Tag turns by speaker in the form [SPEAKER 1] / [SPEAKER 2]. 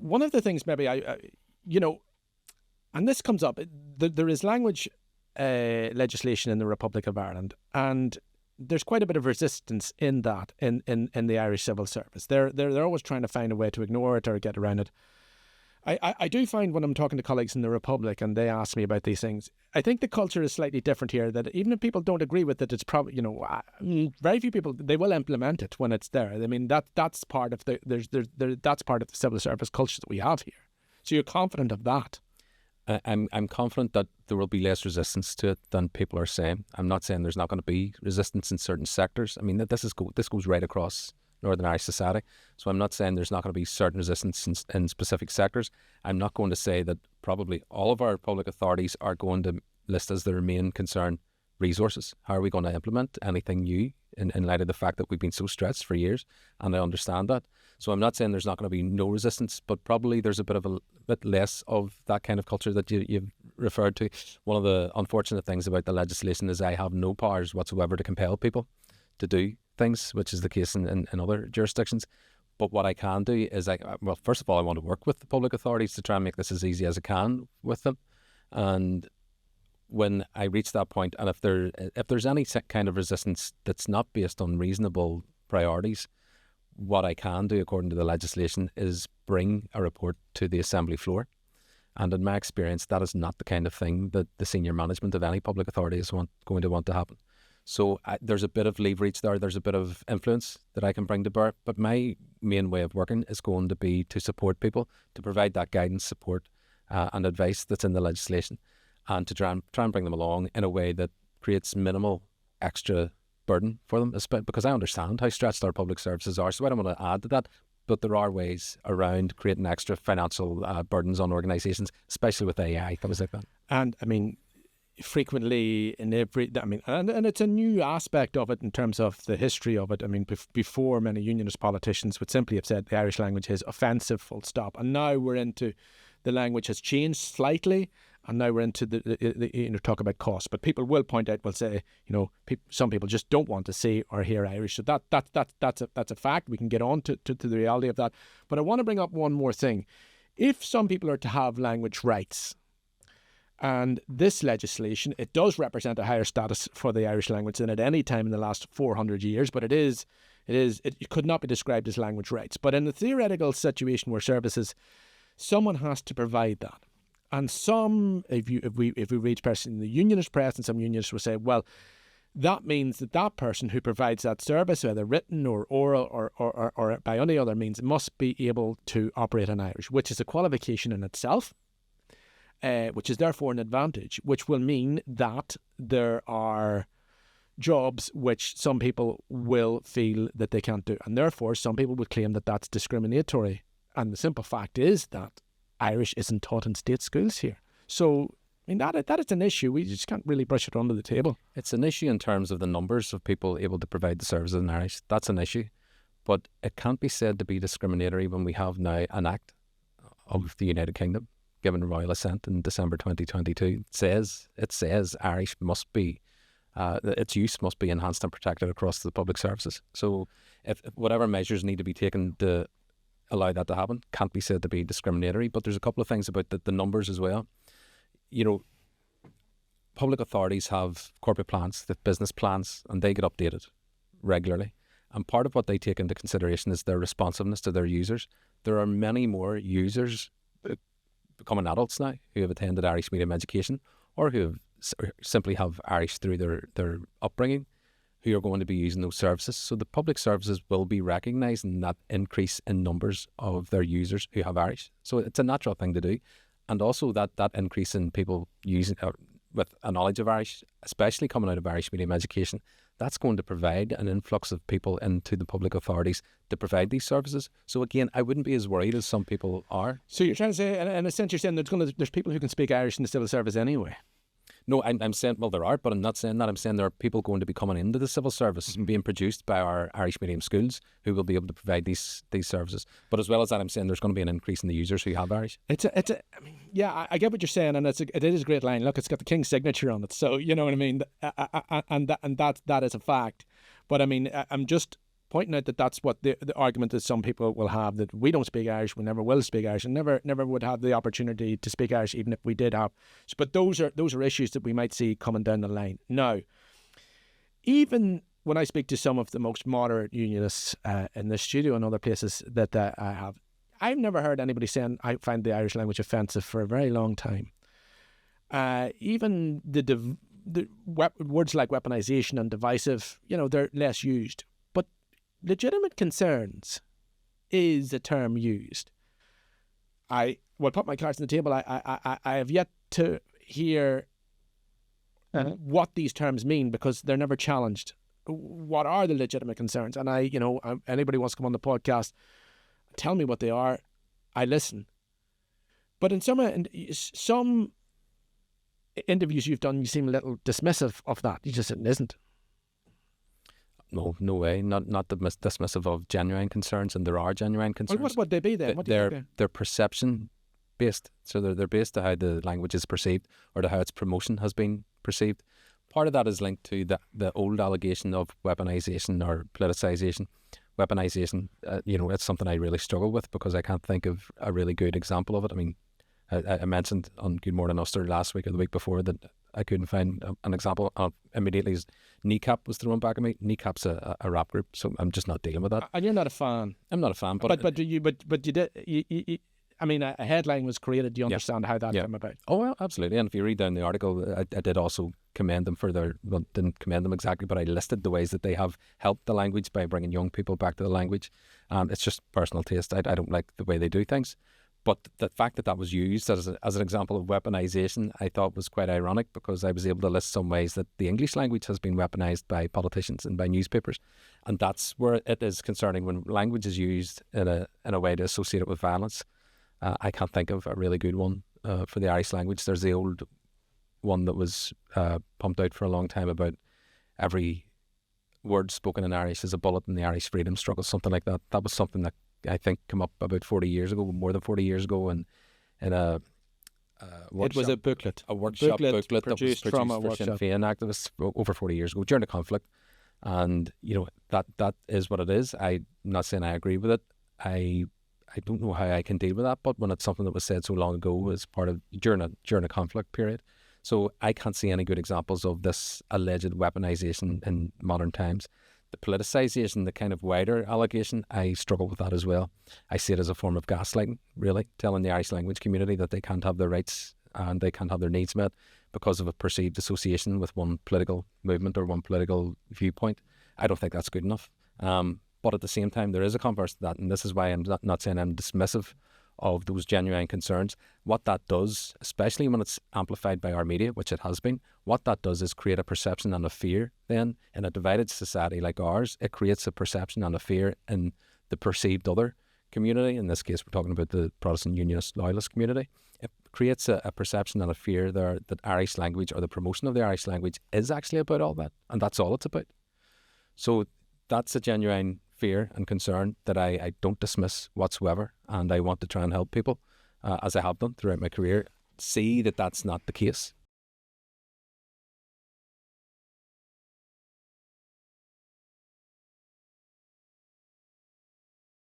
[SPEAKER 1] one of the things maybe you know, and this comes up, there is language legislation in the Republic of Ireland, and there's quite a bit of resistance in that in the Irish civil service. They're always trying to find a way to ignore it or get around it. I do find when I'm talking to colleagues in the Republic and they ask me about these things, I think the culture is slightly different here, that even if people don't agree with it, it's probably, you know, very few people, they will implement it when it's there. I mean, that's part of that's part of the civil service culture that we have here. So you're confident of that?
[SPEAKER 2] I'm confident that there will be less resistance to it than people are saying. I'm not saying there's not going to be resistance in certain sectors. I mean, this goes right across Northern Irish society. So I'm not saying there's not going to be certain resistance in specific sectors. I'm not going to say that probably all of our public authorities are going to list as their main concern resources. How are we going to implement anything new in light of the fact that we've been so stretched for years? And I understand that. So I'm not saying there's not going to be no resistance, but probably there's a bit less of that kind of culture that you've referred to. One of the unfortunate things about the legislation is I have no powers whatsoever to compel people to do things, which is the case in other jurisdictions. But what I can do is, first of all, I want to work with the public authorities to try and make this as easy as I can with them. And when I reach that point, and if there's any kind of resistance that's not based on reasonable priorities, what I can do according to the legislation is bring a report to the Assembly floor. And in my experience, that is not the kind of thing that the senior management of any public authority is going to want to happen. So there's a bit of leverage there, there's a bit of influence that I can bring to bear, but my main way of working is going to be to support people, to provide that guidance, support and advice that's in the legislation, and to try and bring them along in a way that creates minimal extra burden for them, because I understand how stretched our public services are, so I don't want to add to that, but there are ways around creating extra financial burdens on organisations, especially with AI, things like that.
[SPEAKER 1] And I mean, frequently and it's a new aspect of it in terms of the history of it. I mean, before, many unionist politicians would simply have said the Irish language is offensive, full stop. And now we're into, the language has changed slightly, and now we're into the talk about cost. But people will point out, will say, you know, some people just don't want to see or hear Irish. So that's a fact. We can get on to the reality of that. But I want to bring up one more thing. If some people are to have language rights, and this legislation, it does represent a higher status for the Irish language than at any time in the last 400 years, but it could not be described as language rights. But in the theoretical situation where services, someone has to provide that. And some, if we read person in the Unionist press, and some Unionists will say, well, that means that person who provides that service, whether written or oral or by any other means, must be able to operate in Irish, which is a qualification in itself. Which is therefore an advantage, which will mean that there are jobs which some people will feel that they can't do. And therefore, some people would claim that that's discriminatory. And the simple fact is that Irish isn't taught in state schools here. So, I mean, that is an issue. We just can't really brush it under the table.
[SPEAKER 2] It's an issue in terms of the numbers of people able to provide the services in Irish. That's an issue. But it can't be said to be discriminatory when we have now an Act of the United Kingdom, given royal assent in December 2022, it says Irish must be, its use must be enhanced and protected across the public services. So if whatever measures need to be taken to allow that to happen, can't be said to be discriminatory. But there's a couple of things about the numbers as well. You know, public authorities have corporate plans, they have business plans, and they get updated regularly. And part of what they take into consideration is their responsiveness to their users. There are many more users becoming adults now who have attended Irish medium education or who simply have Irish through their upbringing, who are going to be using those services. So the public services will be recognising that increase in numbers of their users who have Irish. So it's a natural thing to do. And also that increase in people using with a knowledge of Irish, especially coming out of Irish medium education, that's going to provide an influx of people into the public authorities to provide these services. So again, I wouldn't be as worried as some people are.
[SPEAKER 1] So you're trying to say, in a sense, you're saying there's people who can speak Irish in the civil service anyway?
[SPEAKER 2] No, I'm saying, well, there are, but I'm not saying that. I'm saying there are people going to be coming into the civil service and being produced by our Irish medium schools who will be able to provide these services. But as well as that, I'm saying there's going to be an increase in the users who have Irish.
[SPEAKER 1] I get what you're saying, and it is a great line. Look, it's got the King's signature on it, so you know what I mean. And that is a fact. But I mean, I'm just pointing out that that's what the argument that some people will have, that we don't speak Irish, we never will speak Irish, and never would have the opportunity to speak Irish even if we did have. But those are issues that we might see coming down the line. Now, even when I speak to some of the most moderate unionists in this studio and other places that I have, I've never heard anybody saying I find the Irish language offensive for a very long time. Even the words like weaponisation and divisive, they're less used. But legitimate concerns is a term used. I will put my cards on the table. I have yet to hear what these terms mean, because they're never challenged. What are the legitimate concerns? And anybody wants to come on the podcast, tell me what they are. I listen. But in some interviews you've done, you seem a little dismissive of that. You just said it isn't.
[SPEAKER 2] No way. Not dismissive of genuine concerns, and there are genuine concerns.
[SPEAKER 1] Well, what would they be then?
[SPEAKER 2] They're perception based. So they're based to how the language is perceived, or to how its promotion has been perceived. Part of that is linked to the old allegation of weaponisation or politicisation. Weaponisation, it's something I really struggle with, because I can't think of a really good example of it. I mean, I mentioned on Good Morning Ulster last week or the week before that I couldn't find an example. Immediately, Kneecap was thrown back at me. Kneecap's a rap group, so I'm just not dealing with that.
[SPEAKER 1] And you're not a fan.
[SPEAKER 2] I'm not a fan, but
[SPEAKER 1] you did. I mean, a headline was created. Do you understand how that came about?
[SPEAKER 2] Oh, well, absolutely. And if you read down the article, I did also commend them for didn't commend them exactly, but I listed the ways that they have helped the language by bringing young people back to the language. It's just personal taste. I don't like the way they do things. But the fact that was used as an example of weaponisation, I thought was quite ironic, because I was able to list some ways that the English language has been weaponised by politicians and by newspapers. And that's where it is concerning, when language is used in a way to associate it with violence. I can't think of a really good one for the Irish language. There's the old one that was pumped out for a long time about every word spoken in Irish is a bullet in the Irish freedom struggle, something like that. That was something that I think came up about 40 years ago, more than 40 years ago, in a workshop.
[SPEAKER 1] It was a booklet.
[SPEAKER 2] A workshop booklet that was produced
[SPEAKER 1] from a
[SPEAKER 2] for
[SPEAKER 1] workshop.
[SPEAKER 2] Sinn Féin activists over 40 years ago during the conflict. And, that is what it is. I'm not saying I agree with it. I don't know how I can deal with that, but when it's something that was said so long ago as part of during a conflict period. So I can't see any good examples of this alleged weaponisation in modern times. The politicisation, the kind of wider allegation, I struggle with that as well. I see it as a form of gaslighting, really, telling the Irish language community that they can't have their rights and they can't have their needs met because of a perceived association with one political movement or one political viewpoint. I don't think that's good enough. But at the same time, there is a converse to that, and this is why I'm not saying I'm dismissive of those genuine concerns. What that does, especially when it's amplified by our media, which it has been, what that does is create a perception and a fear then in a divided society like ours. It creates a perception and a fear in the perceived other community. In this case, we're talking about the Protestant Unionist Loyalist community. It creates a perception and a fear there that Irish language, or the promotion of the Irish language, is actually about all that, and that's all it's about. So that's a genuine fear and concern that I don't dismiss whatsoever, and I want to try and help people, as I have done throughout my career, see that that's not the case.